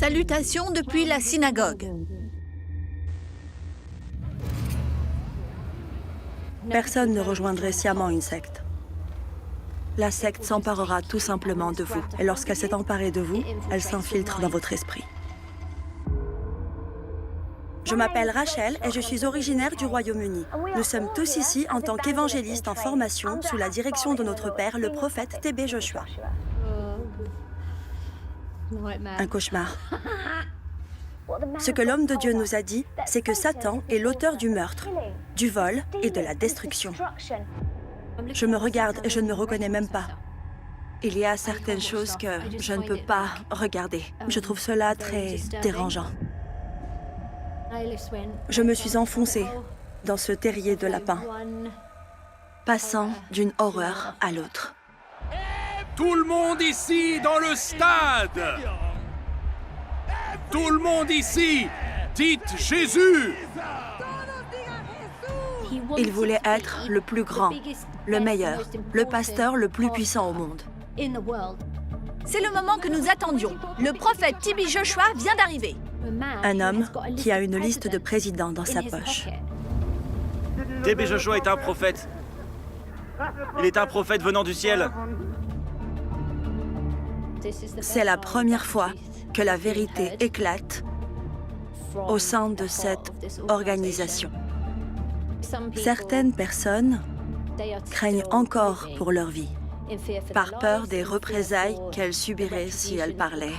Salutations depuis la synagogue. Personne ne rejoindrait sciemment une secte. La secte s'emparera tout simplement de vous. Et lorsqu'elle s'est emparée de vous, elle s'infiltre dans votre esprit. Je m'appelle Rachel et je suis originaire du Royaume-Uni. Nous sommes tous ici en tant qu'évangélistes en formation sous la direction de notre père, le prophète T.B. Joshua. Un cauchemar. Ce que l'homme de Dieu nous a dit, c'est que Satan est l'auteur du meurtre, du vol et de la destruction. Je me regarde et je ne me reconnais même pas. Il y a certaines choses que je ne peux pas regarder. Je trouve cela très dérangeant. Je me suis enfoncée dans ce terrier de lapin, passant d'une horreur à l'autre. Tout le monde ici dans le stade! Tout le monde ici, dites Jésus! Il voulait être le plus grand, le meilleur, le pasteur le plus puissant au monde. C'est le moment que nous attendions. Le prophète T.B. Joshua vient d'arriver. Un homme qui a une liste de présidents dans sa poche. T.B. Joshua est un prophète. Il est un prophète venant du ciel. C'est la première fois que la vérité éclate au sein de cette organisation. Certaines personnes craignent encore pour leur vie, par peur des représailles qu'elles subiraient si elles parlaient.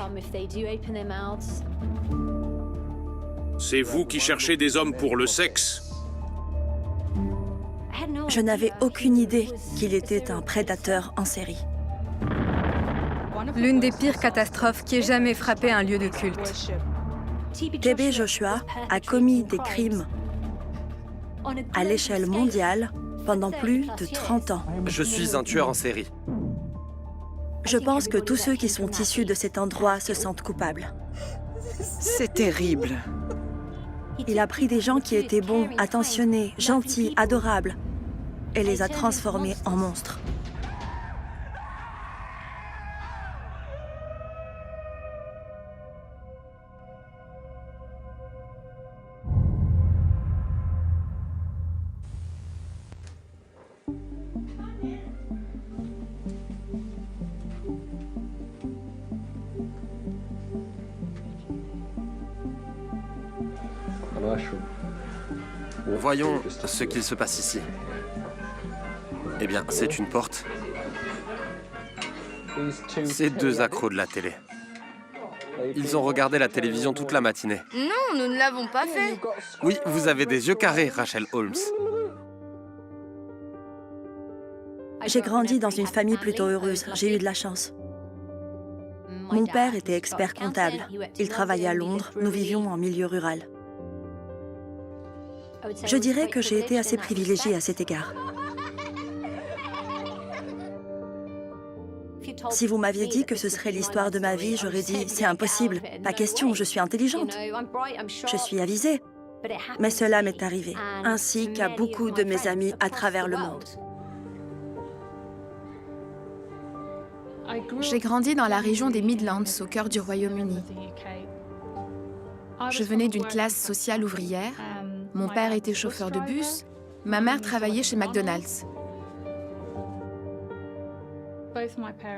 C'est vous qui cherchez des hommes pour le sexe? Je n'avais aucune idée qu'il était un prédateur en série. L'une des pires catastrophes qui ait jamais frappé un lieu de culte. T.B. Joshua a commis des crimes à l'échelle mondiale pendant plus de 30 ans. Je suis un tueur en série. Je pense que tous ceux qui sont issus de cet endroit se sentent coupables. C'est terrible. Il a pris des gens qui étaient bons, attentionnés, gentils, adorables, et les a transformés en monstres. Voyons ce qu'il se passe ici. Eh bien, c'est une porte. Ces deux accros de la télé. Ils ont regardé la télévision toute la matinée. Non, nous ne l'avons pas fait. Oui, vous avez des yeux carrés, Rachel Holmes. J'ai grandi dans une famille plutôt heureuse. J'ai eu de la chance. Mon père était expert comptable. Il travaillait à Londres. Nous vivions en milieu rural. Je dirais que j'ai été assez privilégiée à cet égard. Si vous m'aviez dit que ce serait l'histoire de ma vie, j'aurais dit « c'est impossible, pas question, je suis intelligente, je suis avisée ». Mais cela m'est arrivé, ainsi qu'à beaucoup de mes amis à travers le monde. J'ai grandi dans la région des Midlands, au cœur du Royaume-Uni. Je venais d'une classe sociale ouvrière. Mon père était chauffeur de bus. Ma mère travaillait chez McDonald's.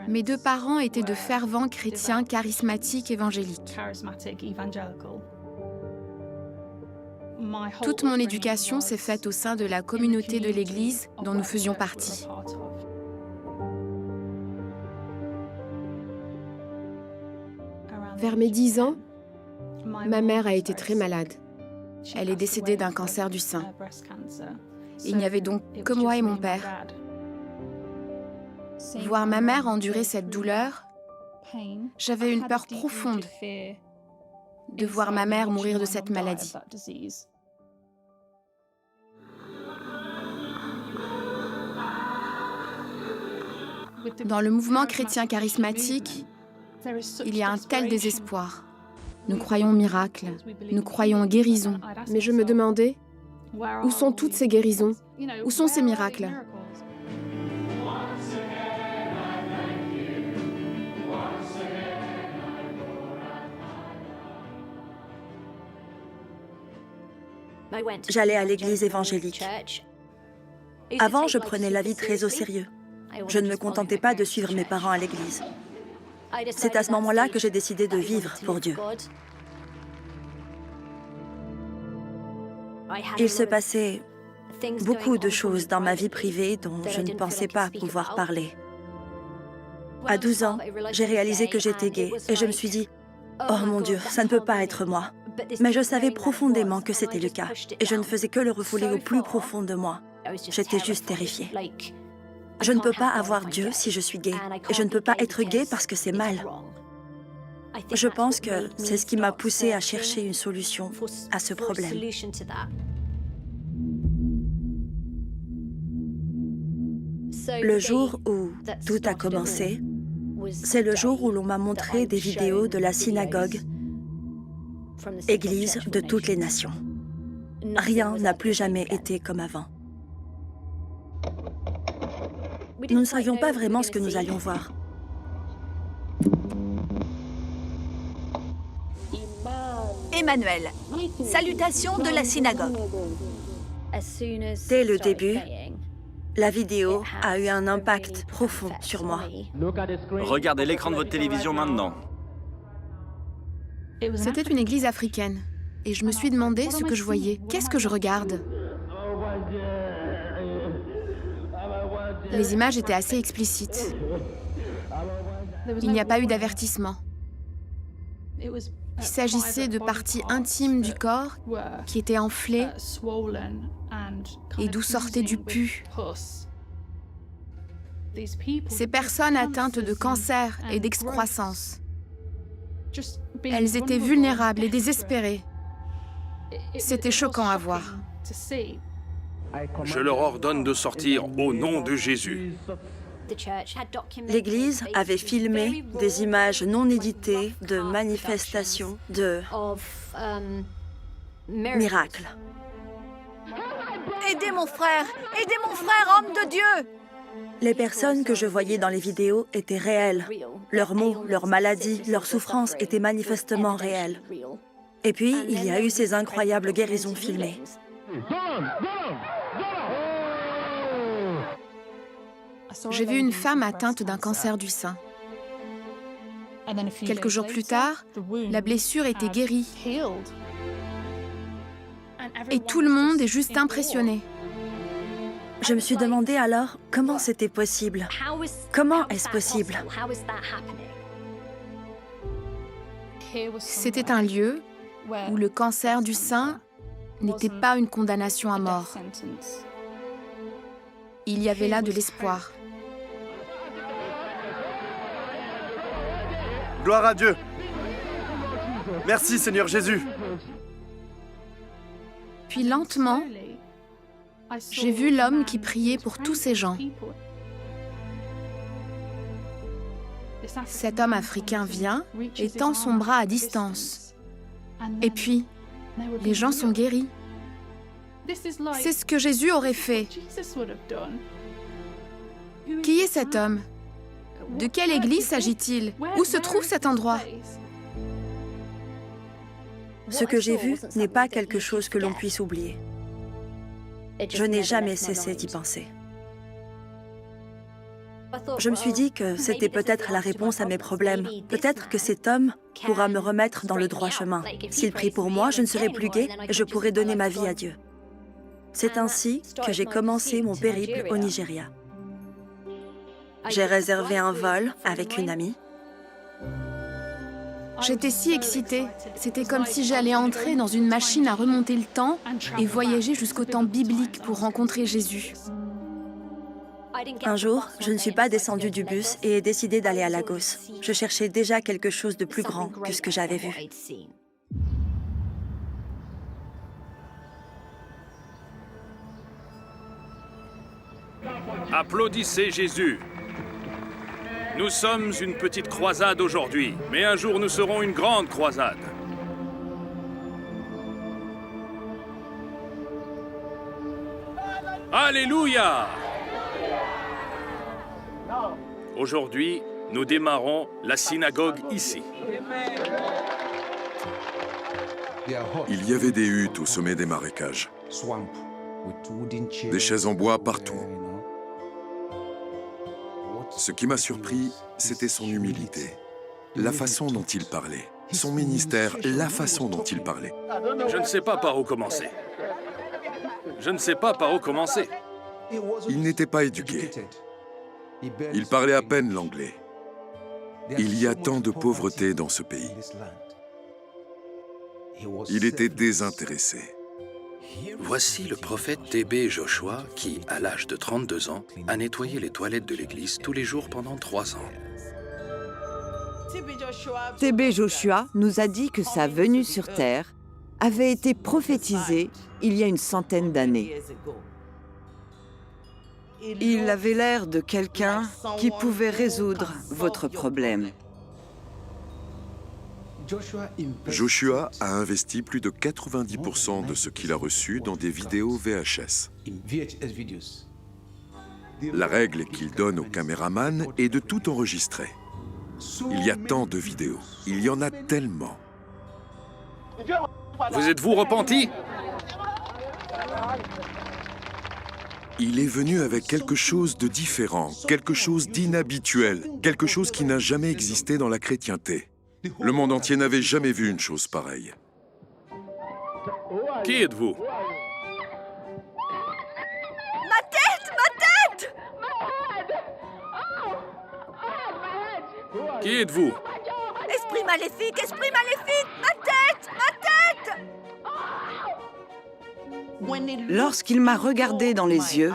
Mes deux parents étaient de fervents chrétiens charismatiques évangéliques. Toute mon éducation s'est faite au sein de la communauté de l'Église dont nous faisions partie. Vers mes 10 ans, ma mère a été très malade. Elle est décédée d'un cancer du sein. Il n'y avait donc que moi et mon père. Voir ma mère endurer cette douleur, j'avais une peur profonde de voir ma mère mourir de cette maladie. Dans le mouvement chrétien charismatique, il y a un tel désespoir. Nous croyons au miracle, nous croyons aux guérisons. Mais je me demandais, où sont toutes ces guérisons? Où sont ces miracles? J'allais à l'église évangélique. Avant, je prenais la vie très au sérieux. Je ne me contentais pas de suivre mes parents à l'église. C'est à ce moment-là que j'ai décidé de vivre pour Dieu. Il se passait beaucoup de choses dans ma vie privée dont je ne pensais pas pouvoir parler. À 12 ans, j'ai réalisé que j'étais gay et je me suis dit « Oh mon Dieu, ça ne peut pas être moi ». Mais je savais profondément que c'était le cas et je ne faisais que le refouler au plus profond de moi. J'étais juste terrifiée. Je ne peux pas avoir Dieu si je suis gay et je ne peux pas être gay parce que c'est mal. Je pense que c'est ce qui m'a poussée à chercher une solution à ce problème. Le jour où tout a commencé, c'est le jour où l'on m'a montré des vidéos de la synagogue, église de toutes les nations. Rien n'a plus jamais été comme avant. Nous ne savions pas vraiment ce que nous allions voir. Emmanuel, salutations de la synagogue. Dès le début, la vidéo a eu un impact profond sur moi. Regardez l'écran de votre télévision maintenant. C'était une église africaine. Et je me suis demandé ce que je voyais. Qu'est-ce que je regarde? Les images étaient assez explicites. Il n'y a pas eu d'avertissement. Il s'agissait de parties intimes du corps qui étaient enflées et d'où sortait du pus. Ces personnes atteintes de cancer et d'excroissance. Elles étaient vulnérables et désespérées. C'était choquant à voir. Je leur ordonne de sortir au nom de Jésus. L'Église avait filmé des images non éditées de manifestations de miracles. Aidez mon frère, homme de Dieu! Les personnes que je voyais dans les vidéos étaient réelles. Leurs maux, leurs maladies, leurs souffrances étaient manifestement réelles. Et puis, il y a eu ces incroyables guérisons filmées. J'ai vu une femme atteinte d'un cancer du sein. Quelques jours plus tard, la blessure était guérie. Et tout le monde est juste impressionné. Je me suis demandé alors comment c'était possible. Comment est-ce possible? C'était un lieu où le cancer du sein n'était pas une condamnation à mort. Il y avait là de l'espoir. Gloire à Dieu. Merci Seigneur Jésus. Puis lentement, j'ai vu l'homme qui priait pour tous ces gens. Cet homme africain vient et tend son bras à distance. Et puis, les gens sont guéris. C'est ce que Jésus aurait fait. Qui est cet homme? De quelle église s'agit-il? Où se trouve cet endroit? Ce que j'ai vu n'est pas quelque chose que l'on puisse oublier. Je n'ai jamais cessé d'y penser. Je me suis dit que c'était peut-être la réponse à mes problèmes. Peut-être que cet homme pourra me remettre dans le droit chemin. S'il prie pour moi, je ne serai plus gay et je pourrai donner ma vie à Dieu. C'est ainsi que j'ai commencé mon périple au Nigeria. J'ai réservé un vol avec une amie. J'étais si excitée. C'était comme si j'allais entrer dans une machine à remonter le temps et voyager jusqu'au temps biblique pour rencontrer Jésus. Un jour, je ne suis pas descendue du bus et ai décidé d'aller à Lagos. Je cherchais déjà quelque chose de plus grand que ce que j'avais vu. Applaudissez Jésus. Nous sommes une petite croisade aujourd'hui, mais un jour nous serons une grande croisade. Alléluia! Aujourd'hui, nous démarrons la synagogue ici. Il y avait des huttes au sommet des marécages, des chaises en bois partout. Ce qui m'a surpris, c'était son humilité, la façon dont il parlait, son ministère, la façon dont il parlait. Je ne sais pas par où commencer. Je ne sais pas par où commencer. Il n'était pas éduqué. Il parlait à peine l'anglais. Il y a tant de pauvreté dans ce pays. Il était désintéressé. Voici le prophète T.B. Joshua qui, à l'âge de 32 ans, a nettoyé les toilettes de l'église tous les jours pendant 3 ans. T.B. Joshua nous a dit que sa venue sur Terre avait été prophétisée il y a une centaine d'années. Il avait l'air de quelqu'un qui pouvait résoudre votre problème. Joshua a investi plus de 90% de ce qu'il a reçu dans des vidéos VHS. La règle qu'il donne au caméraman est de tout enregistrer. Il y a tant de vidéos, il y en a tellement. Vous êtes-vous repenti? Il est venu avec quelque chose de différent, quelque chose d'inhabituel, quelque chose qui n'a jamais existé dans la chrétienté. Le monde entier n'avait jamais vu une chose pareille. Qui êtes-vous? Ma tête! Ma tête! Qui êtes-vous? Esprit maléfique! Esprit maléfique! Ma tête! Ma tête! Lorsqu'il m'a regardé dans les yeux,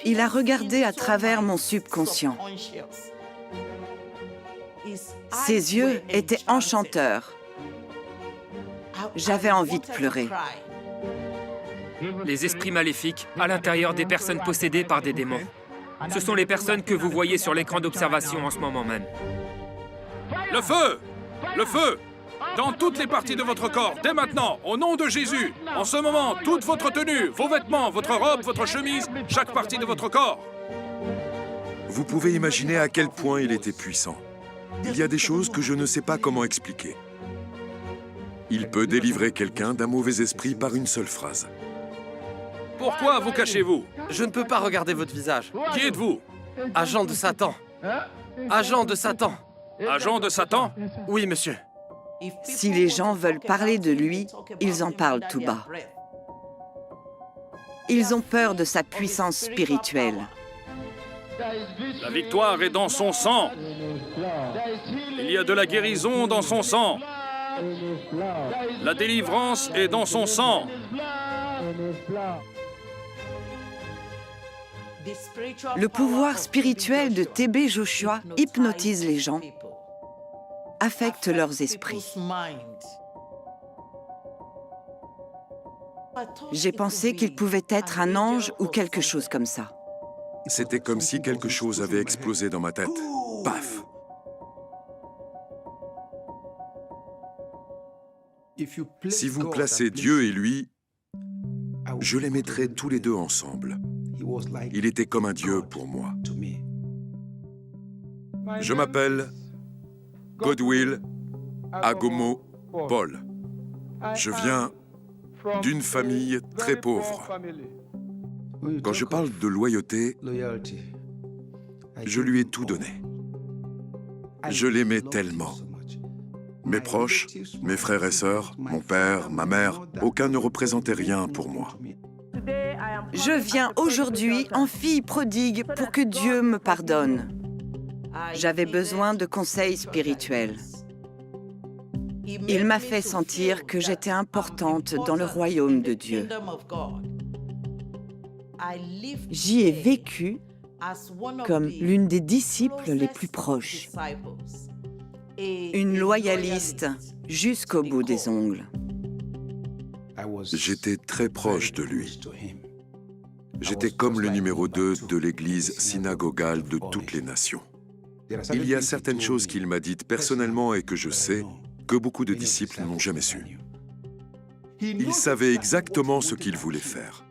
il a regardé à travers mon subconscient. Ses yeux étaient enchanteurs. J'avais envie de pleurer. Les esprits maléfiques à l'intérieur des personnes possédées par des démons. Ce sont les personnes que vous voyez sur l'écran d'observation en ce moment même. Le feu! Le feu! Dans toutes les parties de votre corps, dès maintenant, au nom de Jésus, en ce moment, toute votre tenue, vos vêtements, votre robe, votre chemise, chaque partie de votre corps. Vous pouvez imaginer à quel point il était puissant. Il y a des choses que je ne sais pas comment expliquer. Il peut délivrer quelqu'un d'un mauvais esprit par une seule phrase. Pourquoi vous cachez-vous? Je ne peux pas regarder votre visage. Qui êtes-vous? Agent de Satan. Agent de Satan. Agent de Satan? Oui, monsieur. Si les gens veulent parler de lui, ils en parlent tout bas. Ils ont peur de sa puissance spirituelle. La victoire est dans son sang. Il y a de la guérison dans son sang. La délivrance est dans son sang. Le pouvoir spirituel de T.B. Joshua hypnotise les gens, affecte leurs esprits. J'ai pensé qu'il pouvait être un ange ou quelque chose comme ça. C'était comme si quelque chose avait explosé dans ma tête. Paf! Si vous placez Dieu et lui, je les mettrais tous les deux ensemble. Il était comme un Dieu pour moi. Je m'appelle Godwill Agomo Paul. Je viens d'une famille très pauvre. Quand je parle de loyauté, je lui ai tout donné. Je l'aimais tellement. Mes proches, mes frères et sœurs, mon père, ma mère, aucun ne représentait rien pour moi. Je viens aujourd'hui en fille prodigue pour que Dieu me pardonne. J'avais besoin de conseils spirituels. Il m'a fait sentir que j'étais importante dans le royaume de Dieu. J'y ai vécu comme l'une des disciples les plus proches. Une loyaliste jusqu'au bout des ongles. J'étais très proche de lui. J'étais comme le numéro 2 de l'église synagogale de toutes les nations. Il y a certaines choses qu'il m'a dites personnellement et que je sais que beaucoup de disciples n'ont jamais su. Il savait exactement ce qu'il voulait faire.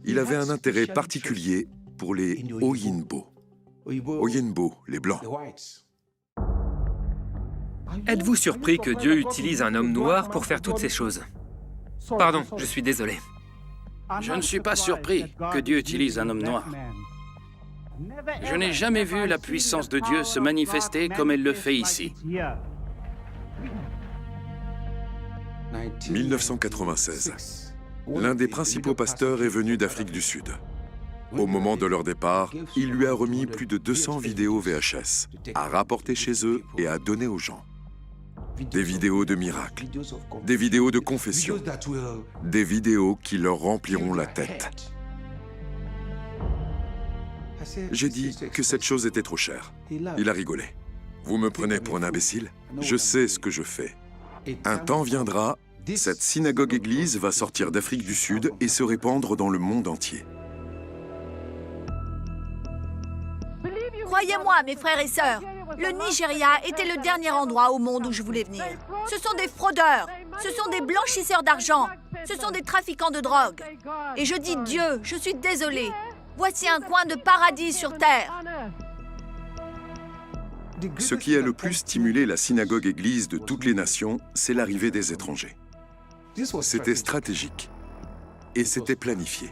Il avait un intérêt particulier pour les Oyinbo. Oyinbo, les Blancs. Êtes-vous surpris que Dieu utilise un homme noir pour faire toutes ces choses? Pardon, je suis désolé. Je ne suis pas surpris que Dieu utilise un homme noir. Je n'ai jamais vu la puissance de Dieu se manifester comme elle le fait ici. 1996. L'un des principaux pasteurs est venu d'Afrique du Sud. Au moment de leur départ, il lui a remis plus de 200 vidéos VHS à rapporter chez eux et à donner aux gens. Des vidéos de miracles, des vidéos de confession, des vidéos qui leur rempliront la tête. J'ai dit que cette chose était trop chère. Il a rigolé. Vous me prenez pour un imbécile? Je sais ce que je fais. Un temps viendra, cette synagogue-église va sortir d'Afrique du Sud et se répandre dans le monde entier. Croyez-moi, mes frères et sœurs, le Nigeria était le dernier endroit au monde où je voulais venir. Ce sont des fraudeurs, ce sont des blanchisseurs d'argent, ce sont des trafiquants de drogue. Et je dis Dieu, je suis désolée. Voici un coin de paradis sur terre. Ce qui a le plus stimulé la synagogue-église de toutes les nations, c'est l'arrivée des étrangers. C'était stratégique et c'était planifié.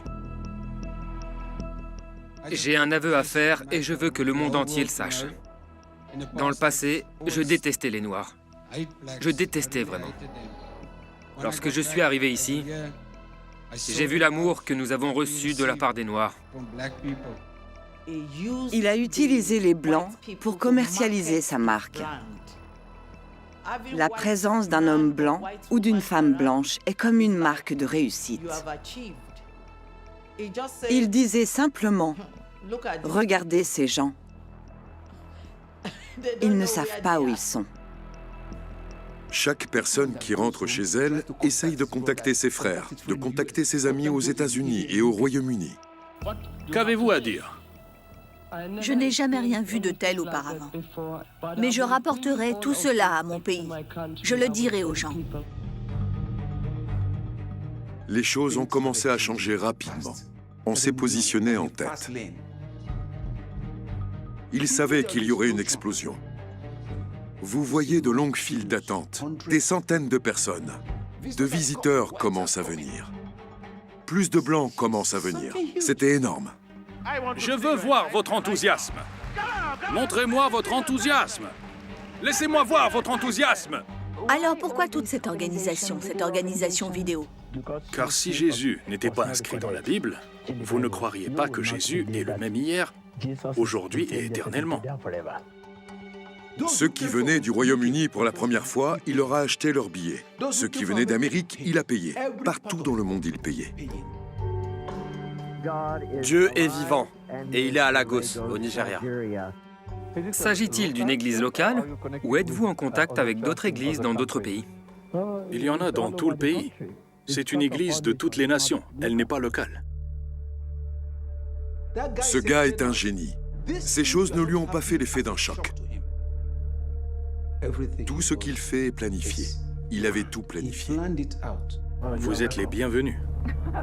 J'ai un aveu à faire et je veux que le monde entier le sache. Dans le passé, je détestais les Noirs. Je détestais vraiment. Lorsque je suis arrivé ici, j'ai vu l'amour que nous avons reçu de la part des Noirs. Il a utilisé les Blancs pour commercialiser sa marque. La présence d'un homme blanc ou d'une femme blanche est comme une marque de réussite. Il disait simplement, « Regardez ces gens. Ils ne savent pas où ils sont. » Chaque personne qui rentre chez elle essaye de contacter ses frères, de contacter ses amis aux États-Unis et au Royaume-Uni. Qu'avez-vous à dire? Je n'ai jamais rien vu de tel auparavant. Mais je rapporterai tout cela à mon pays. Je le dirai aux gens. Les choses ont commencé à changer rapidement. On s'est positionné en tête. Ils savaient qu'il y aurait une explosion. Vous voyez de longues files d'attente, des centaines de personnes. De visiteurs commencent à venir. Plus de Blancs commencent à venir. C'était énorme. Je veux voir votre enthousiasme. Montrez-moi votre enthousiasme. Laissez-moi voir votre enthousiasme. Alors pourquoi toute cette organisation vidéo? Car si Jésus n'était pas inscrit dans la Bible, vous ne croiriez pas que Jésus est le même hier, aujourd'hui et éternellement. Ceux qui venaient du Royaume-Uni pour la première fois, il leur a acheté leurs billets. Ceux qui venaient d'Amérique, il a payé. Partout dans le monde, il payait. Dieu est vivant et il est à Lagos, au Nigeria. S'agit-il d'une église locale ou êtes-vous en contact avec d'autres églises dans d'autres pays? Il y en a dans tout le pays. C'est une église de toutes les nations. Elle n'est pas locale. Ce gars est un génie. Ces choses ne lui ont pas fait l'effet d'un choc. Tout ce qu'il fait est planifié. Il avait tout planifié. Vous êtes les bienvenus.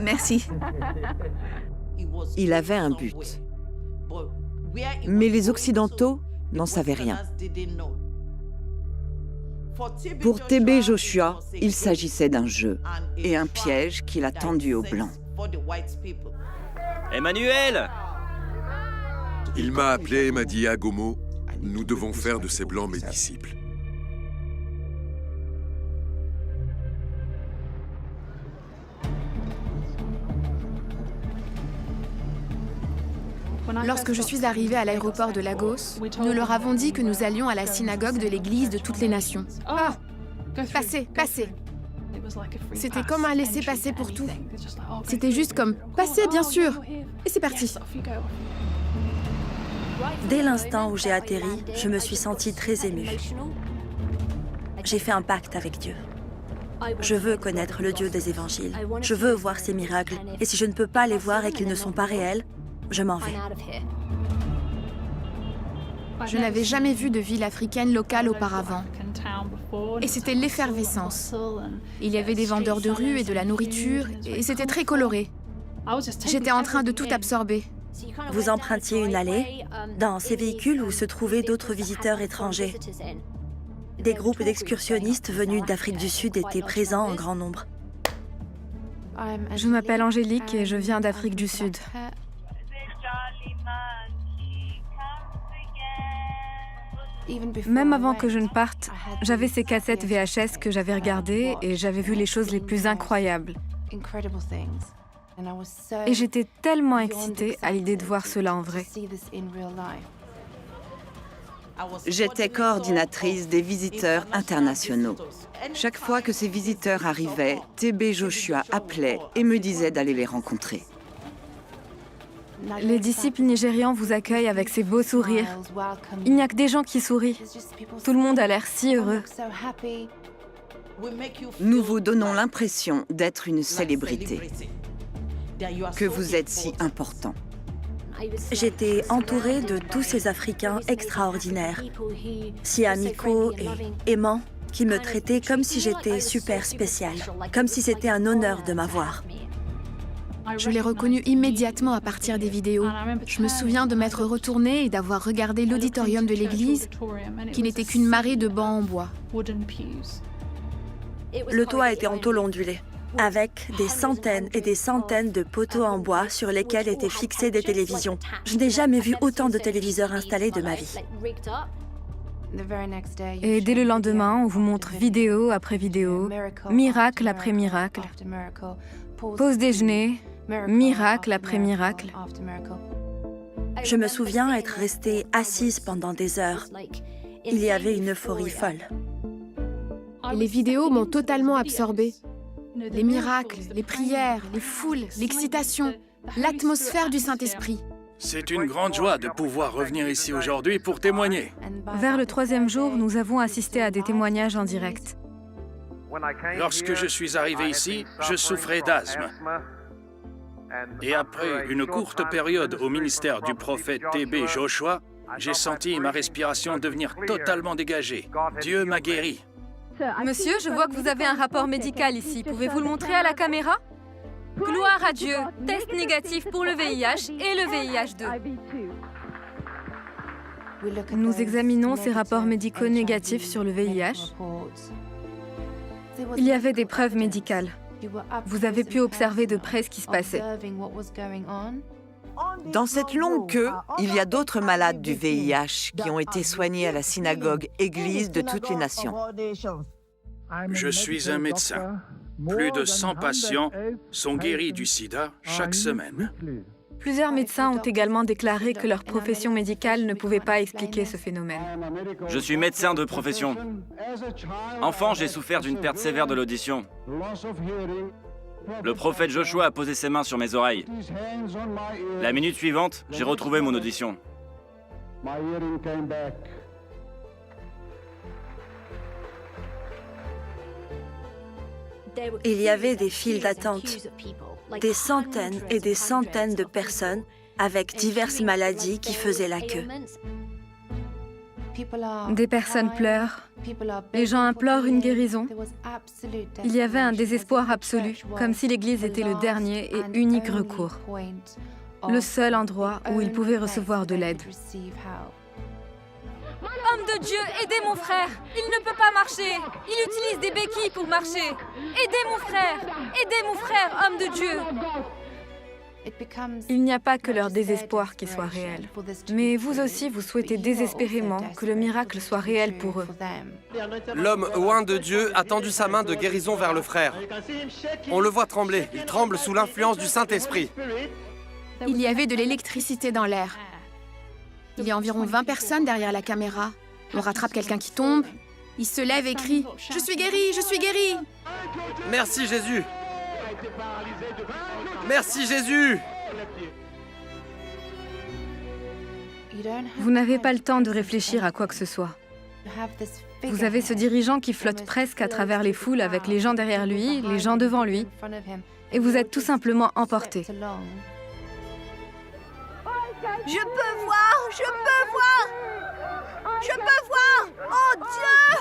Merci. Il avait un but. Mais les Occidentaux n'en savaient rien. Pour TB Joshua, il s'agissait d'un jeu et un piège qu'il a tendu aux Blancs. Emmanuel! Il m'a appelé et m'a dit, Agomo, nous devons faire de ces Blancs mes disciples. Lorsque je suis arrivée à l'aéroport de Lagos, nous leur avons dit que nous allions à la synagogue de l'église de toutes les nations. Ah! Passez, passez! C'était comme un laissez-passer pour tout. C'était juste comme « Passez, bien sûr !» Et c'est parti. Dès l'instant où j'ai atterri, je me suis sentie très émue. J'ai fait un pacte avec Dieu. Je veux connaître le Dieu des évangiles. Je veux voir ses miracles. Et si je ne peux pas les voir et qu'ils ne sont pas réels, je m'en vais. Je n'avais jamais vu de ville africaine locale auparavant. Et c'était l'effervescence. Il y avait des vendeurs de rue et de la nourriture, et c'était très coloré. J'étais en train de tout absorber. Vous empruntiez une allée dans ces véhicules où se trouvaient d'autres visiteurs étrangers. Des groupes d'excursionnistes venus d'Afrique du Sud étaient présents en grand nombre. Je m'appelle Angélique et je viens d'Afrique du Sud. Même avant que je ne parte, j'avais ces cassettes VHS que j'avais regardées et j'avais vu les choses les plus incroyables. Et j'étais tellement excitée à l'idée de voir cela en vrai. J'étais coordinatrice des visiteurs internationaux. Chaque fois que ces visiteurs arrivaient, TB Joshua appelait et me disait d'aller les rencontrer. Les disciples nigérians vous accueillent avec ces beaux sourires. Il n'y a que des gens qui sourient. Tout le monde a l'air si heureux. Nous vous donnons l'impression d'être une célébrité, que vous êtes si important. J'étais entourée de tous ces Africains extraordinaires, si amicaux et aimants, qui me traitaient comme si j'étais super spéciale, comme si c'était un honneur de m'avoir. Je l'ai reconnu immédiatement à partir des vidéos. Je me souviens de m'être retournée et d'avoir regardé l'auditorium de l'église, qui n'était qu'une marée de bancs en bois. Le toit était en tôle ondulée, avec des centaines et des centaines de poteaux en bois sur lesquels étaient fixées des télévisions. Je n'ai jamais vu autant de téléviseurs installés de ma vie. Et dès le lendemain, on vous montre vidéo après vidéo, miracle après miracle, pause déjeuner, miracle après miracle. Je me souviens être restée assise pendant des heures. Il y avait une euphorie folle. Les vidéos m'ont totalement absorbée. Les miracles, les prières, les foules, l'excitation, l'atmosphère du Saint-Esprit. C'est une grande joie de pouvoir revenir ici aujourd'hui pour témoigner. Vers le 3e jour, nous avons assisté à des témoignages en direct. Lorsque je suis arrivé ici, je souffrais d'asthme. Et après une courte période au ministère du prophète TB Joshua, j'ai senti ma respiration devenir totalement dégagée. Dieu m'a guéri. Monsieur, je vois que vous avez un rapport médical ici. Pouvez-vous le montrer à la caméra? Gloire à Dieu, test négatif pour le VIH et le VIH2. Nous examinons ces rapports médicaux négatifs sur le VIH. Il y avait des preuves médicales. Vous avez pu observer de près ce qui se passait. Dans cette longue queue, il y a d'autres malades du VIH qui ont été soignés à la synagogue église de toutes les nations. Je suis un médecin. Plus de 100 patients sont guéris du sida chaque semaine. Plusieurs médecins ont également déclaré que leur profession médicale ne pouvait pas expliquer ce phénomène. Je suis médecin de profession. Enfant, j'ai souffert d'une perte sévère de l'audition. Le prophète Joshua a posé ses mains sur mes oreilles. La minute suivante, j'ai retrouvé mon audition. Il y avait des files d'attente, des centaines et des centaines de personnes avec diverses maladies qui faisaient la queue. Des personnes pleurent, les gens implorent une guérison. Il y avait un désespoir absolu, comme si l'Église était le dernier et unique recours, le seul endroit où ils pouvaient recevoir de l'aide. Homme de Dieu, aidez mon frère! Il ne peut pas marcher! Il utilise des béquilles pour marcher! Aidez mon frère! Aidez mon frère, homme de Dieu! Il n'y a pas que leur désespoir qui soit réel, mais vous aussi, vous souhaitez désespérément que le miracle soit réel pour eux. L'homme oint de Dieu a tendu sa main de guérison vers le frère. On le voit trembler. Il tremble sous l'influence du Saint-Esprit. Il y avait de l'électricité dans l'air. Il y a environ 20 personnes derrière la caméra. On rattrape quelqu'un qui tombe. Il se lève et crie « Je suis guéri, je suis guéri !» Merci Jésus. Merci Jésus. Vous n'avez pas le temps de réfléchir à quoi que ce soit. Vous avez ce dirigeant qui flotte presque à travers les foules avec les gens derrière lui, les gens devant lui, et vous êtes tout simplement emportés. Je peux voir! Je peux voir! Je peux voir! Oh Dieu!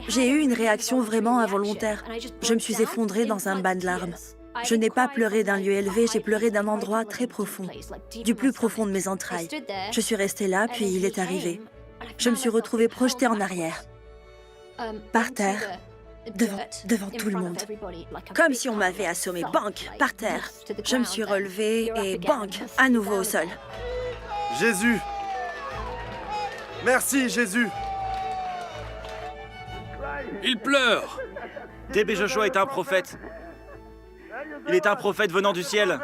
J'ai eu une réaction vraiment involontaire. Je me suis effondrée dans un bain de larmes. Je n'ai pas pleuré d'un lieu élevé, j'ai pleuré d'un endroit très profond, du plus profond de mes entrailles. Je suis restée là, puis il est arrivé. Je me suis retrouvée projetée en arrière, par terre, devant tout le monde. Comme si on m'avait assommé, banc, par terre. Je me suis relevée et banc, à nouveau au sol. Jésus! Merci, Jésus! Il pleure! TB Joshua est un prophète. Il est un prophète venant du ciel.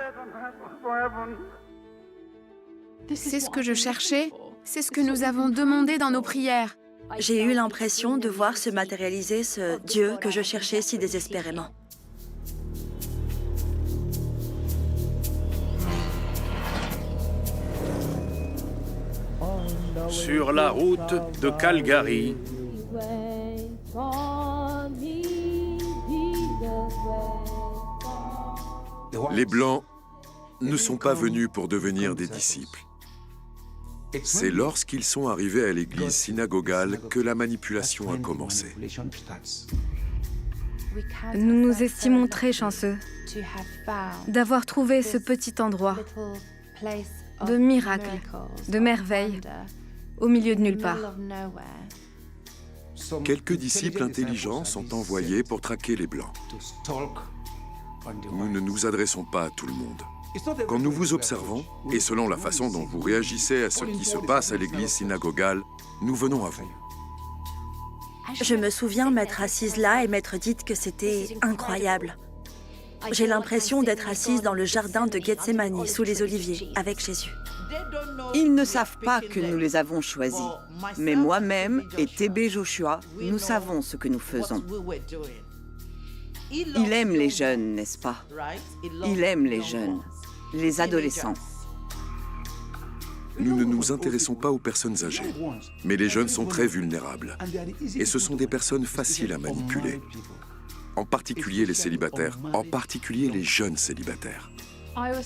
C'est ce que je cherchais, c'est ce que nous avons demandé dans nos prières. J'ai eu l'impression de voir se matérialiser ce Dieu que je cherchais si désespérément. Sur la route de Calgary, Les Blancs ne sont pas venus pour devenir des disciples. C'est lorsqu'ils sont arrivés à l'église synagogale que la manipulation a commencé. Nous nous estimons très chanceux d'avoir trouvé ce petit endroit de miracles, de merveilles, au milieu de nulle part. Quelques disciples intelligents sont envoyés pour traquer les Blancs. Nous ne nous adressons pas à tout le monde. Quand nous vous observons, et selon la façon dont vous réagissez à ce qui se passe à l'église synagogale, nous venons à vous. Je me souviens m'être assise là et m'être dite que c'était incroyable. J'ai l'impression d'être assise dans le jardin de Gethsémani, sous les oliviers, avec Jésus. Ils ne savent pas que nous les avons choisis. Mais moi-même et TB Joshua, nous savons ce que nous faisons. Il aime les jeunes, n'est-ce pas? Il aime les jeunes, les adolescents. Nous ne nous intéressons pas aux personnes âgées, mais les jeunes sont très vulnérables. Et ce sont des personnes faciles à manipuler. En particulier les célibataires, en particulier les jeunes célibataires.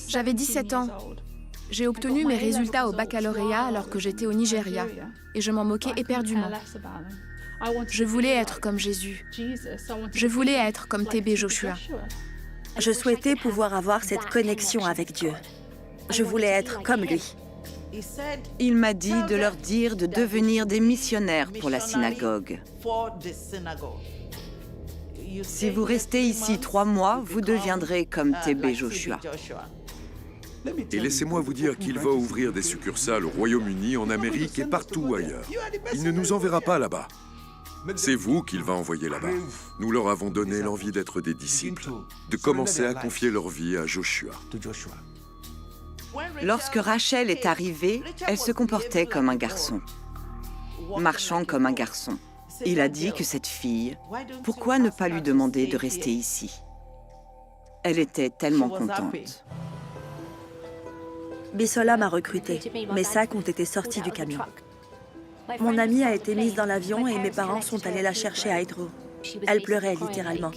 J'avais 17 ans. J'ai obtenu mes résultats au baccalauréat alors que j'étais au Nigeria et je m'en moquais éperdument. Je voulais être comme Jésus. Je voulais être comme TB Joshua. Je souhaitais pouvoir avoir cette connexion avec Dieu. Je voulais être comme lui. Il m'a dit de leur dire de devenir des missionnaires pour la synagogue. Si vous restez ici 3 mois, vous deviendrez comme TB Joshua. Et laissez-moi vous dire qu'il va ouvrir des succursales au Royaume-Uni, en Amérique et partout ailleurs. Il ne nous enverra pas là-bas. C'est vous qu'il va envoyer là-bas. Nous leur avons donné l'envie d'être des disciples, de commencer à confier leur vie à Joshua. Lorsque Rachel est arrivée, elle se comportait comme un garçon, marchant comme un garçon. Il a dit que cette fille, pourquoi ne pas lui demander de rester ici? Elle était tellement contente. Bissola m'a recrutée. Mes sacs ont été sortis du camion. Mon amie a été mise dans l'avion et mes parents sont allés la chercher à Heathrow. Elle pleurait littéralement.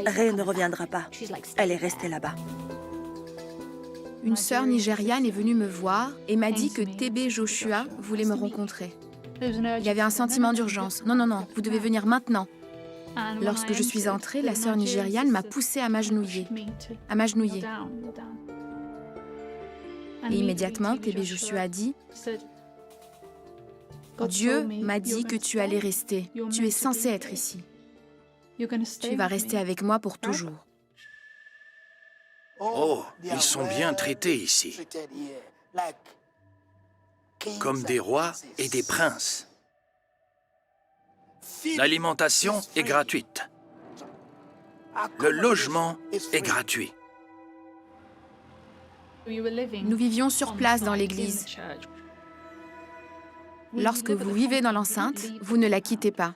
Ray ne reviendra pas. Elle est restée là-bas. Une sœur nigériane est venue me voir et m'a dit que TB Joshua voulait me rencontrer. Il y avait un sentiment d'urgence. Non, non, non, vous devez venir maintenant. Lorsque je suis entrée, la sœur nigériane m'a poussée à m'agenouiller. Et immédiatement, TB Joshua a dit « Dieu m'a dit que tu allais rester. Tu es censé être ici. Tu vas rester avec moi pour toujours. » Oh, ils sont bien traités ici. Comme des rois et des princes. L'alimentation est gratuite. Le logement est gratuit. Nous vivions sur place dans l'église. Lorsque vous vivez dans l'enceinte, vous ne la quittez pas.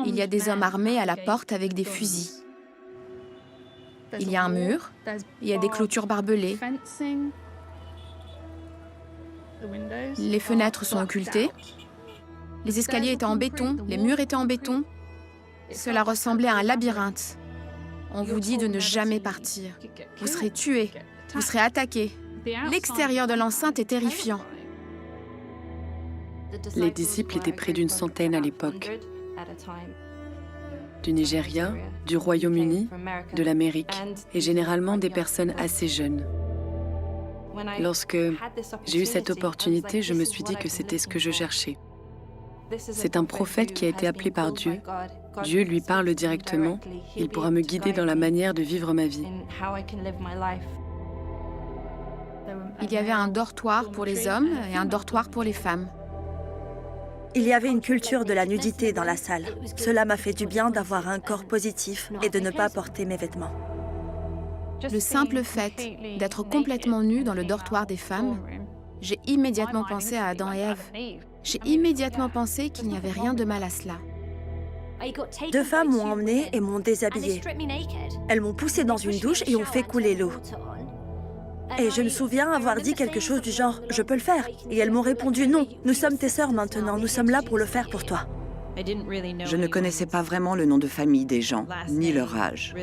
Il y a des hommes armés à la porte avec des fusils. Il y a un mur, il y a des clôtures barbelées. Les fenêtres sont occultées. Les escaliers étaient en béton, les murs étaient en béton. Cela ressemblait à un labyrinthe. On vous dit de ne jamais partir. Vous serez tués, vous serez attaqués. L'extérieur de l'enceinte est terrifiant. Les disciples étaient près d'une centaine à l'époque. Du Nigeria, du Royaume-Uni, de l'Amérique, et généralement des personnes assez jeunes. Lorsque j'ai eu cette opportunité, je me suis dit que c'était ce que je cherchais. C'est un prophète qui a été appelé par Dieu. Dieu lui parle directement. Il pourra me guider dans la manière de vivre ma vie. Il y avait un dortoir pour les hommes et un dortoir pour les femmes. Il y avait une culture de la nudité dans la salle. Cela m'a fait du bien d'avoir un corps positif et de ne pas porter mes vêtements. Le simple fait d'être complètement nu dans le dortoir des femmes, j'ai immédiatement pensé à Adam et Ève. J'ai immédiatement pensé qu'il n'y avait rien de mal à cela. 2 femmes m'ont emmenée et m'ont déshabillée. Elles m'ont poussée dans une douche et ont fait couler l'eau. Et je me souviens avoir dit quelque chose du genre « Je peux le faire ». Et elles m'ont répondu « Non, nous sommes tes sœurs maintenant, nous sommes là pour le faire pour toi ». Je ne connaissais pas vraiment le nom de famille des gens, ni leur âge.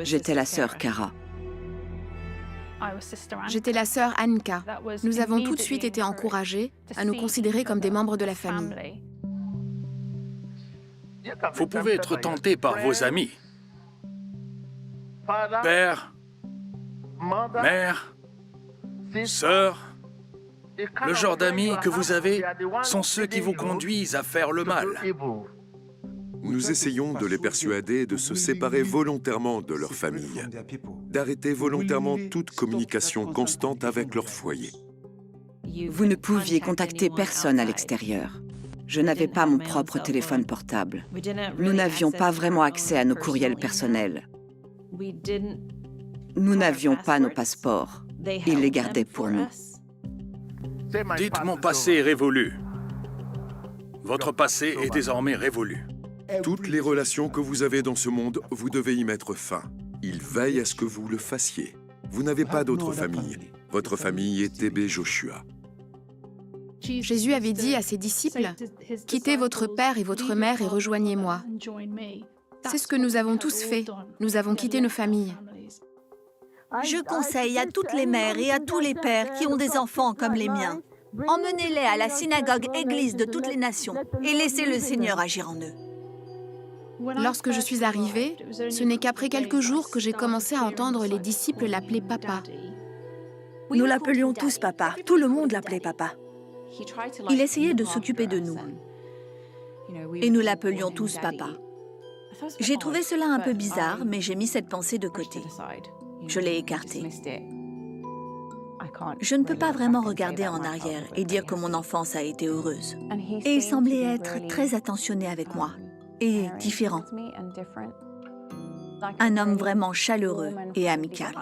J'étais la sœur Cara. J'étais la sœur Anka. Nous avons tout de suite été encouragés à nous considérer comme des membres de la famille. Vous pouvez être tenté par vos amis. Père, mère, sœur, le genre d'amis que vous avez sont ceux qui vous conduisent à faire le mal. Nous essayons de les persuader de se séparer volontairement de leur famille, d'arrêter volontairement toute communication constante avec leur foyer. Vous ne pouviez contacter personne à l'extérieur. Je n'avais pas mon propre téléphone portable. Nous n'avions pas vraiment accès à nos courriels personnels. Nous n'avions pas nos passeports. Ils les gardaient pour nous. Dites mon passé est révolu. Votre passé est désormais révolu. Toutes les relations que vous avez dans ce monde, vous devez y mettre fin. Il veille à ce que vous le fassiez. Vous n'avez pas d'autre famille. Votre famille est TB Joshua. Jésus avait dit à ses disciples, « Quittez votre père et votre mère et rejoignez-moi. » C'est ce que nous avons tous fait. Nous avons quitté nos familles. Je conseille à toutes les mères et à tous les pères qui ont des enfants comme les miens, emmenez-les à la synagogue église de toutes les nations et laissez le Seigneur agir en eux. Lorsque je suis arrivée, ce n'est qu'après quelques jours que j'ai commencé à entendre les disciples l'appeler papa. Nous l'appelions tous papa. Tout le monde l'appelait papa. Il essayait de s'occuper de nous. Et nous l'appelions tous papa. J'ai trouvé cela un peu bizarre, mais j'ai mis cette pensée de côté. Je l'ai écartée. Je ne peux pas vraiment regarder en arrière et dire que mon enfance a été heureuse. Et il semblait être très attentionné avec moi et différent. Un homme vraiment chaleureux et amical.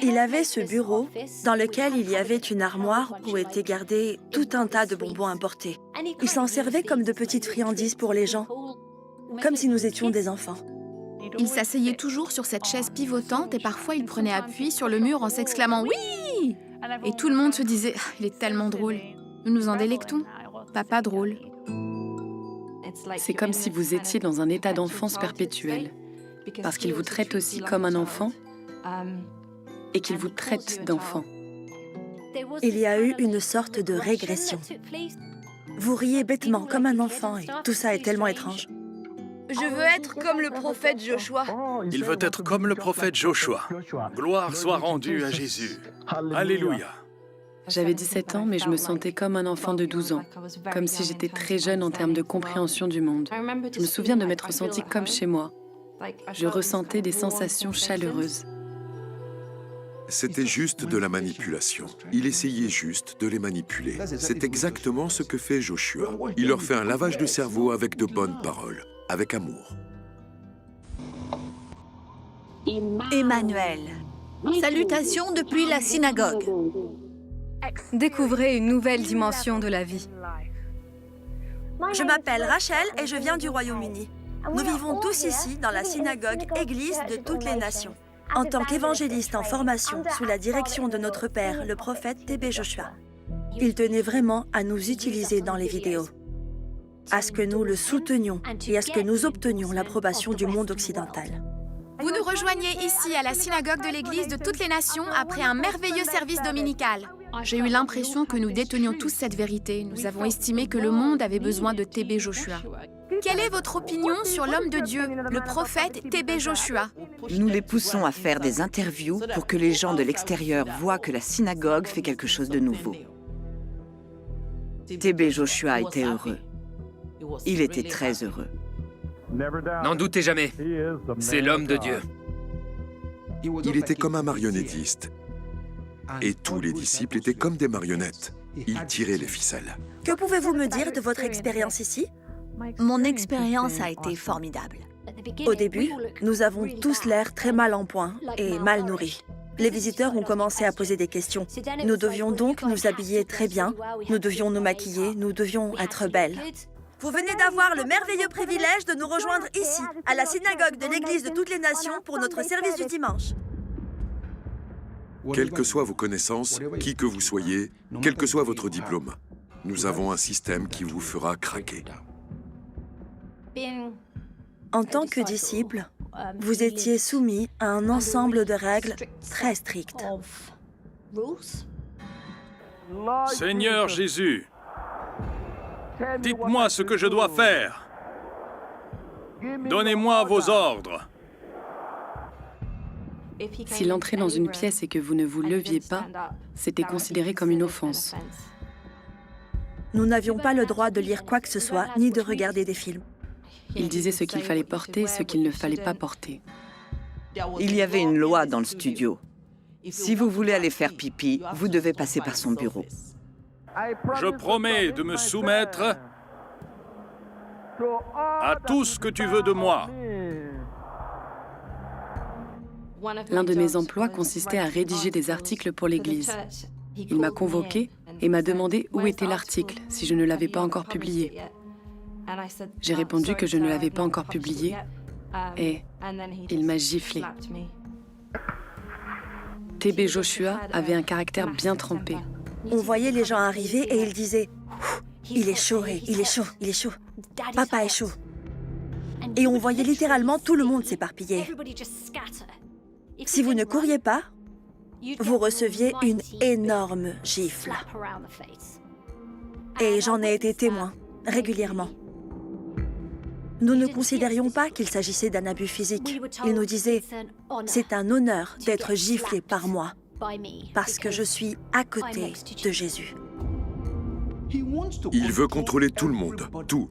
Il avait ce bureau dans lequel il y avait une armoire où étaient gardés tout un tas de bonbons importés. Il s'en servait comme de petites friandises pour les gens, comme si nous étions des enfants. Il s'asseyait toujours sur cette chaise pivotante et parfois il prenait appui sur le mur en s'exclamant « Oui !» Et tout le monde se disait « Il est tellement drôle !» Nous nous en délectons. Papa drôle. C'est comme si vous étiez dans un état d'enfance perpétuel, parce qu'il vous traite aussi comme un enfant et qu'il vous traite d'enfant. Il y a eu une sorte de régression. Vous riez bêtement comme un enfant et tout ça est tellement étrange. Je veux être comme le prophète Joshua. Il veut être comme le prophète Joshua. Gloire soit rendue à Jésus. Alléluia. J'avais 17 ans, mais je me sentais comme un enfant de 12 ans, comme si j'étais très jeune en termes de compréhension du monde. Je me souviens de m'être sentie comme chez moi. Je ressentais des sensations chaleureuses. C'était juste de la manipulation. Il essayait juste de les manipuler. C'est exactement ce que fait Joshua. Il leur fait un lavage de cerveau avec de bonnes paroles, avec amour. Emmanuel. Salutations depuis la synagogue. Découvrez une nouvelle dimension de la vie. Je m'appelle Rachel et je viens du Royaume-Uni. Nous vivons tous ici dans la synagogue Église de toutes les nations. En tant qu'évangéliste en formation sous la direction de notre père, le prophète TB Joshua. Il tenait vraiment à nous utiliser dans les vidéos, à ce que nous le soutenions et à ce que nous obtenions l'approbation du monde occidental. Vous nous rejoignez ici à la synagogue de l'Église de toutes les nations après un merveilleux service dominical. J'ai eu l'impression que nous détenions tous cette vérité. Nous avons estimé que le monde avait besoin de TB Joshua. Quelle est votre opinion sur l'homme de Dieu, le prophète TB Joshua? Nous les poussons à faire des interviews pour que les gens de l'extérieur voient que la synagogue fait quelque chose de nouveau. TB Joshua était heureux. Il était très heureux. N'en doutez jamais, c'est l'homme de Dieu. Il était comme un marionnettiste. Et tous les disciples étaient comme des marionnettes. Ils tiraient les ficelles. Que pouvez-vous me dire de votre expérience ici? Mon expérience a été formidable. Au début, nous avons tous l'air très mal en point et mal nourris. Les visiteurs ont commencé à poser des questions. Nous devions donc nous habiller très bien, nous devions nous maquiller, nous devions être belles. Vous venez d'avoir le merveilleux privilège de nous rejoindre ici, à la synagogue de l'Église de toutes les nations pour notre service du dimanche. Quelles que soient vos connaissances, qui que vous soyez, quel que soit votre diplôme, nous avons un système qui vous fera craquer. En tant que disciple, vous étiez soumis à un ensemble de règles très strictes. Seigneur Jésus, dites-moi ce que je dois faire. Donnez-moi vos ordres. S'il entrait dans une pièce et que vous ne vous leviez pas, c'était considéré comme une offense. Nous n'avions pas le droit de lire quoi que ce soit, ni de regarder des films. Il disait ce qu'il fallait porter et ce qu'il ne fallait pas porter. Il y avait une loi dans le studio. Si vous voulez aller faire pipi, vous devez passer par son bureau. Je promets de me soumettre à tout ce que tu veux de moi. L'un de mes emplois consistait à rédiger des articles pour l'Église. Il m'a convoqué et m'a demandé où était l'article, si je ne l'avais pas encore publié. J'ai répondu que je ne l'avais pas encore publié et il m'a giflé. TB Joshua avait un caractère bien trempé. On voyait les gens arriver et ils disaient « Il est chaud, Ray, il est chaud, il est chaud. Papa est chaud. » Et on voyait littéralement tout le monde s'éparpiller. Si vous ne couriez pas, vous receviez une énorme gifle. Et j'en ai été témoin, régulièrement. Nous ne considérions pas qu'il s'agissait d'un abus physique. Il nous disait « C'est un honneur d'être giflé par moi, parce que je suis à côté de Jésus. » Il veut contrôler tout le monde, tout.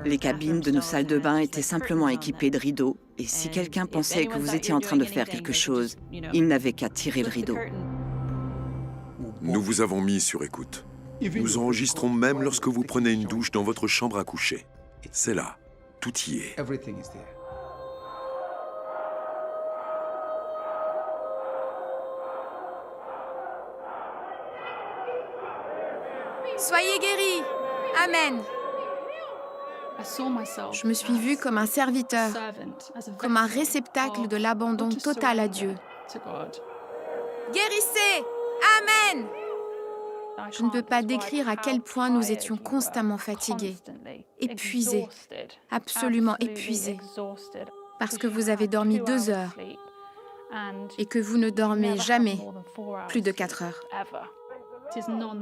Les cabines de nos salles de bain étaient simplement équipées de rideaux, et si quelqu'un pensait que vous étiez en train de faire quelque chose, il n'avait qu'à tirer le rideau. Nous vous avons mis sur écoute. Nous enregistrons même lorsque vous prenez une douche dans votre chambre à coucher. C'est là, tout y est. Soyez guéris. Amen. Je me suis vue comme un serviteur, comme un réceptacle de l'abandon total à Dieu. Guérissez! Amen! Je ne peux pas décrire à quel point nous étions constamment fatigués, épuisés, absolument épuisés, parce que vous avez dormi 2 heures et que vous ne dormez jamais plus de 4 heures.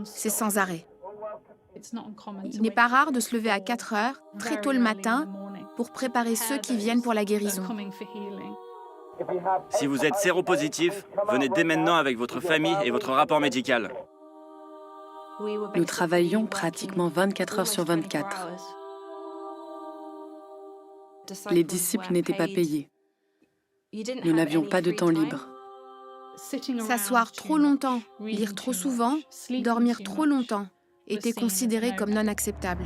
C'est sans arrêt. Il n'est pas rare de se lever à 4 heures, très tôt le matin, pour préparer ceux qui viennent pour la guérison. Si vous êtes séropositif, venez dès maintenant avec votre famille et votre rapport médical. Nous travaillions pratiquement 24 heures sur 24. Les disciples n'étaient pas payés. Nous n'avions pas de temps libre. S'asseoir trop longtemps, lire trop souvent, dormir trop longtemps était considéré comme non acceptable.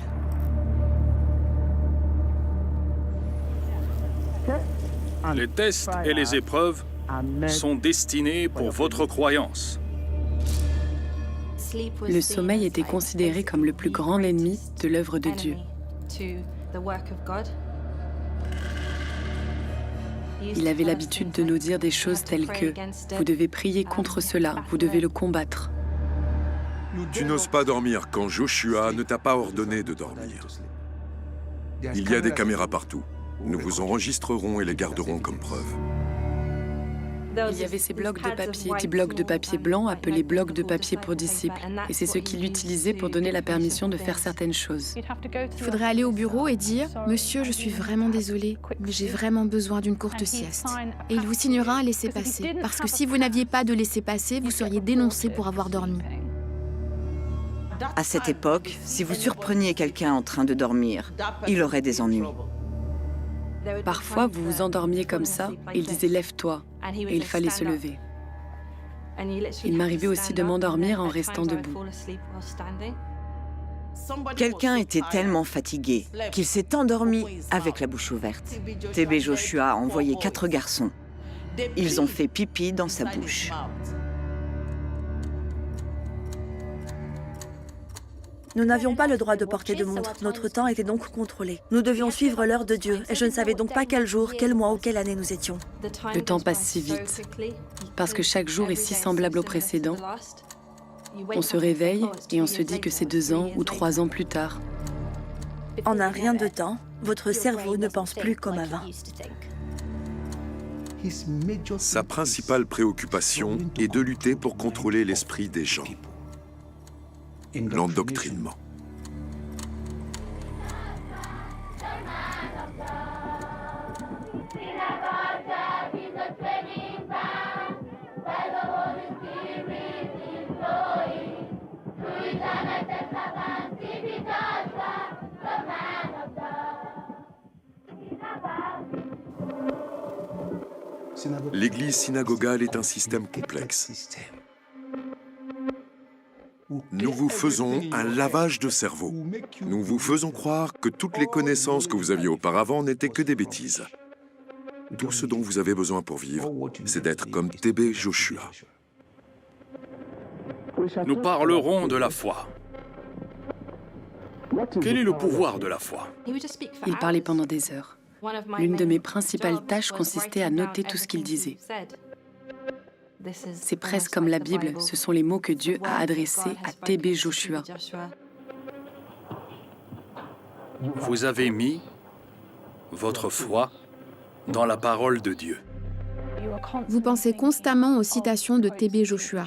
Les tests et les épreuves sont destinés pour votre croyance. Le sommeil était considéré comme le plus grand ennemi de l'œuvre de Dieu. Il avait l'habitude de nous dire des choses telles que « Vous devez prier contre cela, vous devez le combattre ». Tu n'oses pas dormir quand Joshua ne t'a pas ordonné de dormir. Il y a des caméras partout. Nous vous enregistrerons et les garderons comme preuve. Il y avait ces blocs de papier, 10 blocs de papier blanc appelés blocs de papier pour disciples. Et c'est ce qu'il utilisait pour donner la permission de faire certaines choses. Il faudrait aller au bureau et dire « Monsieur, je suis vraiment désolé, mais j'ai vraiment besoin d'une courte sieste. » Et il vous signera un laissez-passer. Parce que si vous n'aviez pas de laissez-passer, vous seriez dénoncé pour avoir dormi. À cette époque, si vous surpreniez quelqu'un en train de dormir, il aurait des ennuis. Parfois, vous vous endormiez comme ça, et il disait « Lève-toi », et il fallait se lever. Il m'arrivait aussi de m'endormir en restant debout. Quelqu'un était tellement fatigué qu'il s'est endormi avec la bouche ouverte. TB Joshua a envoyé 4 garçons. Ils ont fait pipi dans sa bouche. Nous n'avions pas le droit de porter de montre, notre temps était donc contrôlé. Nous devions suivre l'heure de Dieu, et je ne savais donc pas quel jour, quel mois ou quelle année nous étions. Le temps passe si vite, parce que chaque jour est si semblable au précédent. On se réveille et on se dit que c'est 2 ans ou 3 ans plus tard. En un rien de temps, votre cerveau ne pense plus comme avant. Sa principale préoccupation est de lutter pour contrôler l'esprit des gens. L'endoctrinement. L'église synagogale est un système complexe. Nous vous faisons un lavage de cerveau. Nous vous faisons croire que toutes les connaissances que vous aviez auparavant n'étaient que des bêtises. Tout ce dont vous avez besoin pour vivre, c'est d'être comme TB Joshua. Nous parlerons de la foi. Quel est le pouvoir de la foi? Il parlait pendant des heures. L'une de mes principales tâches consistait à noter tout ce qu'il disait. C'est presque comme la Bible, ce sont les mots que Dieu a adressés à TB Joshua. Vous avez mis votre foi dans la parole de Dieu. Vous pensez constamment aux citations de TB Joshua.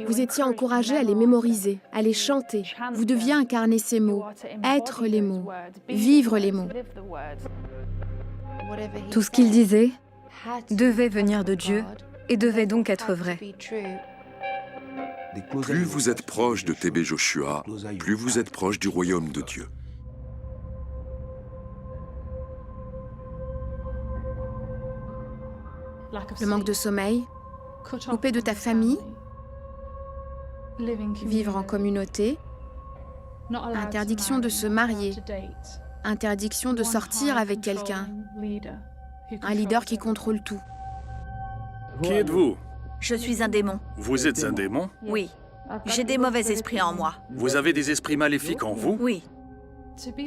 Vous étiez encouragé à les mémoriser, à les chanter. Vous deviez incarner ces mots, être les mots, vivre les mots. Tout ce qu'il disait devait venir de Dieu et devait donc être vrai. Plus vous êtes proche de TB Joshua, plus vous êtes proche du royaume de Dieu. Le manque de sommeil, coupé de ta famille, vivre en communauté, interdiction de se marier, interdiction de sortir avec quelqu'un, un leader qui contrôle tout. Qui êtes-vous? Je suis un démon. Vous êtes un démon? Oui. J'ai des mauvais esprits en moi. Vous avez des esprits maléfiques en vous? Oui.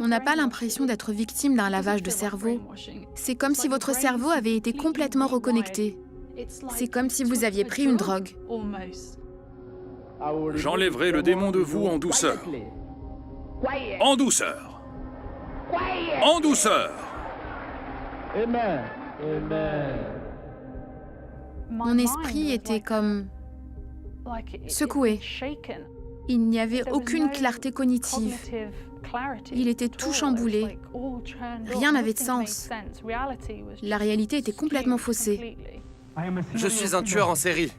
On n'a pas l'impression d'être victime d'un lavage de cerveau. C'est comme si votre cerveau avait été complètement reconnecté. C'est comme si vous aviez pris une drogue. J'enlèverai le démon de vous en douceur. En douceur. En douceur. Mon esprit était comme secoué. Il n'y avait aucune clarté cognitive. Il était tout chamboulé. Rien n'avait de sens. La réalité était complètement faussée. Je suis un tueur en série.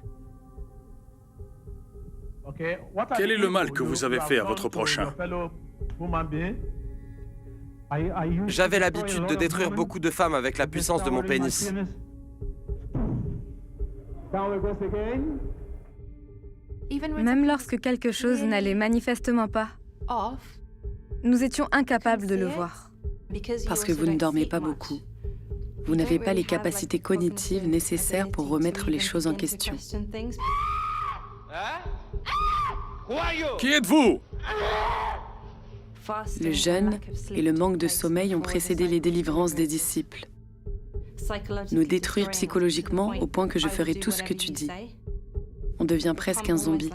Quel est le mal que vous avez fait à votre prochain? J'avais l'habitude de détruire beaucoup de femmes avec la puissance de mon pénis. Même lorsque quelque chose n'allait manifestement pas, nous étions incapables de le voir. Parce que vous ne dormez pas beaucoup. Vous n'avez pas les capacités cognitives nécessaires pour remettre les choses en question. Qui êtes-vous? Le jeûne et le manque de sommeil ont précédé les délivrances des disciples. Nous détruire psychologiquement au point que je ferai tout ce que tu dis. On devient presque un zombie.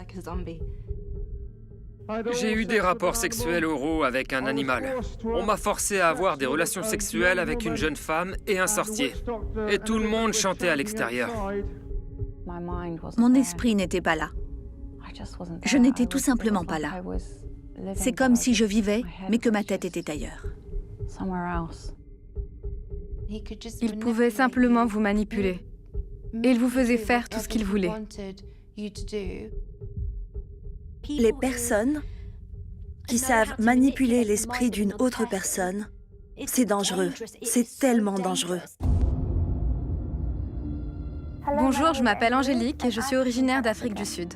J'ai eu des rapports sexuels oraux avec un animal. On m'a forcé à avoir des relations sexuelles avec une jeune femme et un sorcier. Et tout le monde chantait à l'extérieur. Mon esprit n'était pas là. Je n'étais tout simplement pas là. C'est comme si je vivais, mais que ma tête était ailleurs. Il pouvait simplement vous manipuler. Et il vous faisait faire tout ce qu'il voulait. Les personnes qui savent manipuler l'esprit d'une autre personne, c'est dangereux. C'est tellement dangereux. Bonjour, je m'appelle Angélique et je suis originaire d'Afrique du Sud.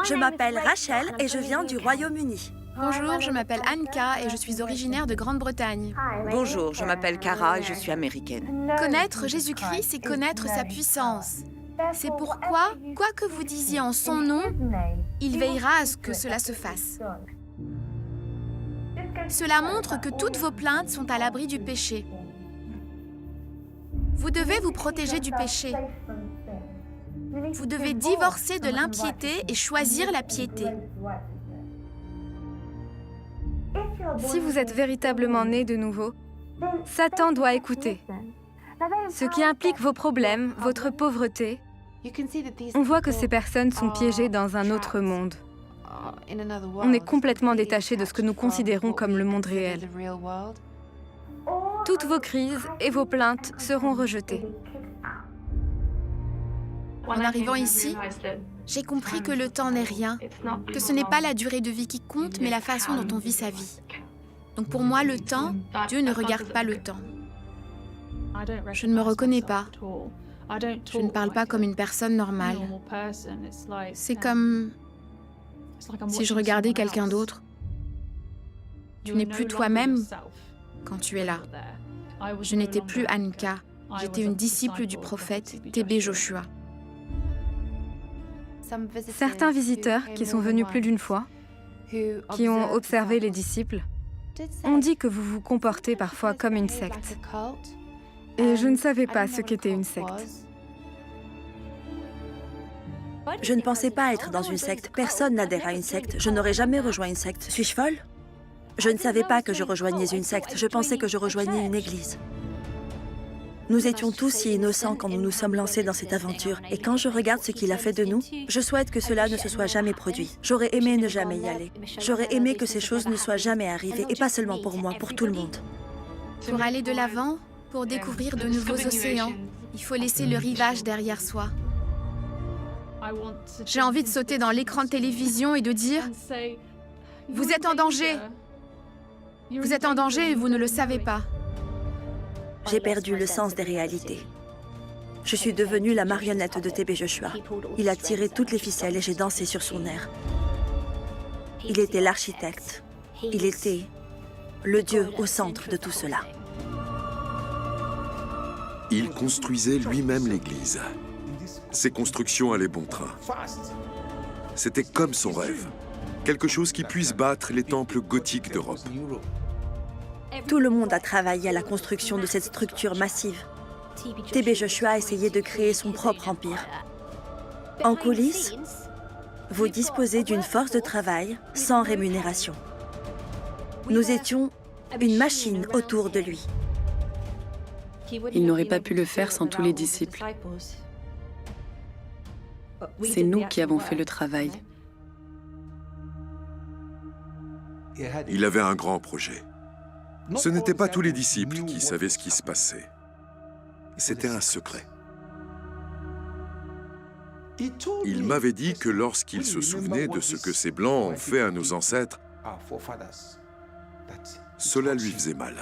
Je m'appelle Rachel et je viens du Royaume-Uni. Bonjour, je m'appelle Anka et je suis originaire de Grande-Bretagne. Bonjour, je m'appelle Cara et je suis américaine. Connaître Jésus-Christ, c'est connaître sa puissance. C'est pourquoi, quoi que vous disiez en son nom, il veillera à ce que cela se fasse. Cela montre que toutes vos plaintes sont à l'abri du péché. Vous devez vous protéger du péché. Vous devez divorcer de l'impiété et choisir la piété. Si vous êtes véritablement né de nouveau, Satan doit écouter. Ce qui implique vos problèmes, votre pauvreté. On voit que ces personnes sont piégées dans un autre monde. On est complètement détaché de ce que nous considérons comme le monde réel. Toutes vos crises et vos plaintes seront rejetées. En arrivant ici, j'ai compris que le temps n'est rien, que ce n'est pas la durée de vie qui compte, mais la façon dont on vit sa vie. Donc pour moi, le temps, Dieu ne regarde pas le temps. Je ne me reconnais pas. Je ne parle pas comme une personne normale. C'est comme si je regardais quelqu'un d'autre. Tu n'es plus toi-même quand tu es là. Je n'étais plus Anka. J'étais une disciple du prophète TB Joshua. Certains visiteurs qui sont venus plus d'une fois, qui ont observé les disciples, ont dit que vous vous comportez parfois comme une secte. Et je ne savais pas ce qu'était une secte. Je ne pensais pas être dans une secte. Personne n'adhère à une secte. Je n'aurais jamais rejoint une secte. Suis-je folle? Je ne savais pas que je rejoignais une secte. Je pensais que je rejoignais une église. Nous étions tous si innocents quand nous nous sommes lancés dans cette aventure. Et quand je regarde ce qu'il a fait de nous, je souhaite que cela ne se soit jamais produit. J'aurais aimé ne jamais y aller. J'aurais aimé que ces choses ne soient jamais arrivées. Et pas seulement pour moi, pour tout le monde. Pour aller de l'avant, pour découvrir de nouveaux océans, il faut laisser le rivage derrière soi. J'ai envie de sauter dans l'écran de télévision et de dire « Vous êtes en danger ! Vous êtes en danger et vous ne le savez pas. » J'ai perdu le sens des réalités. Je suis devenue la marionnette de TB Joshua. Il a tiré toutes les ficelles et j'ai dansé sur son air. Il était l'architecte. Il était le Dieu au centre de tout cela. Il construisait lui-même l'église. Ses constructions allaient bon train. C'était comme son rêve. Quelque chose qui puisse battre les temples gothiques d'Europe. Tout le monde a travaillé à la construction de cette structure massive. TB Joshua a essayé de créer son propre empire. En coulisses, vous disposez d'une force de travail sans rémunération. Nous étions une machine autour de lui. Il n'aurait pas pu le faire sans tous les disciples. C'est nous qui avons fait le travail. Il avait un grand projet. Ce n'étaient pas tous les disciples qui savaient ce qui se passait. C'était un secret. Il m'avait dit que lorsqu'il se souvenait de ce que ces Blancs ont fait à nos ancêtres, cela lui faisait mal.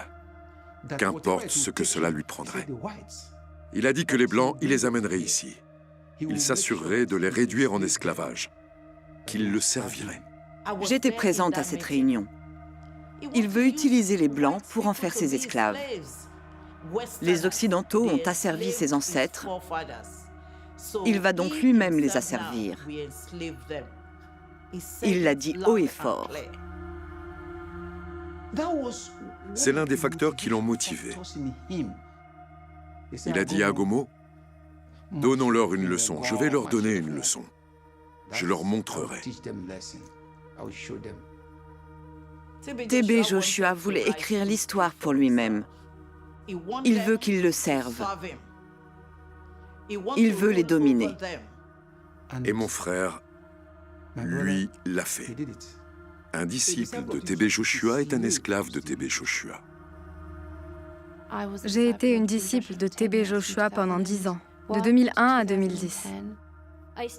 Qu'importe ce que cela lui prendrait. Il a dit que les Blancs, il les amènerait ici. Il s'assurerait de les réduire en esclavage, qu'il le servirait. J'étais présente à cette réunion. Il veut utiliser les Blancs pour en faire ses esclaves. Les Occidentaux ont asservi ses ancêtres. Il va donc lui-même les asservir. Il l'a dit haut et fort. C'est l'un des facteurs qui l'ont motivé. Il a dit à Gomo, « Donnons-leur une leçon, je vais leur donner une leçon. Je leur montrerai. » TB Joshua voulait écrire l'histoire pour lui-même. Il veut qu'ils le servent. Il veut les dominer. Et mon frère, lui, l'a fait. Un disciple de TB Joshua est un esclave de TB Joshua. J'ai été une disciple de TB Joshua pendant 10 ans, de 2001 à 2010.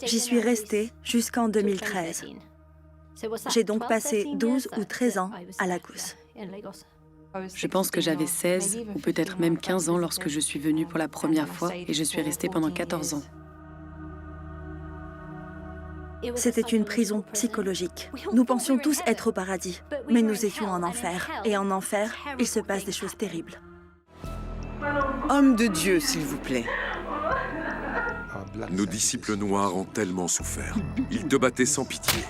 J'y suis restée jusqu'en 2013. J'ai donc passé 12 ou 13 ans à Lagos. Je pense que j'avais 16 ou peut-être même 15 ans lorsque je suis venue pour la première fois et je suis restée pendant 14 ans. C'était une prison psychologique. Nous pensions tous être au paradis, mais nous étions en enfer. Et en enfer, il se passe des choses terribles. Homme de Dieu, s'il vous plaît. Nos disciples noirs ont tellement souffert. Ils te battaient sans pitié.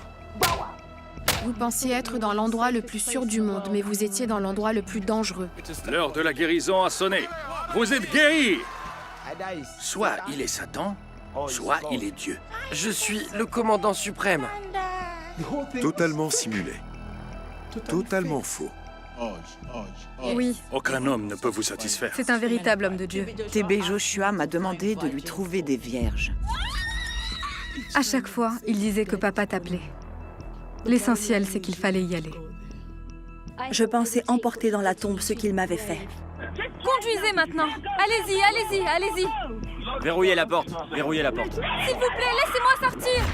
Vous pensiez être dans l'endroit le plus sûr du monde, mais vous étiez dans l'endroit le plus dangereux. L'heure de la guérison a sonné. Vous êtes guéris. Soit il est Satan, soit il est Dieu. Je suis le commandant suprême. Totalement simulé. Totalement faux. Oui. Aucun homme ne peut vous satisfaire. C'est un véritable homme de Dieu. TB Joshua m'a demandé de lui trouver des vierges. À chaque fois, il disait que papa t'appelait. L'essentiel, c'est qu'il fallait y aller. Je pensais emporter dans la tombe ce qu'il m'avait fait. Conduisez maintenant. Allez-y, allez-y, allez-y. Verrouillez la porte, verrouillez la porte. S'il vous plaît, laissez-moi sortir.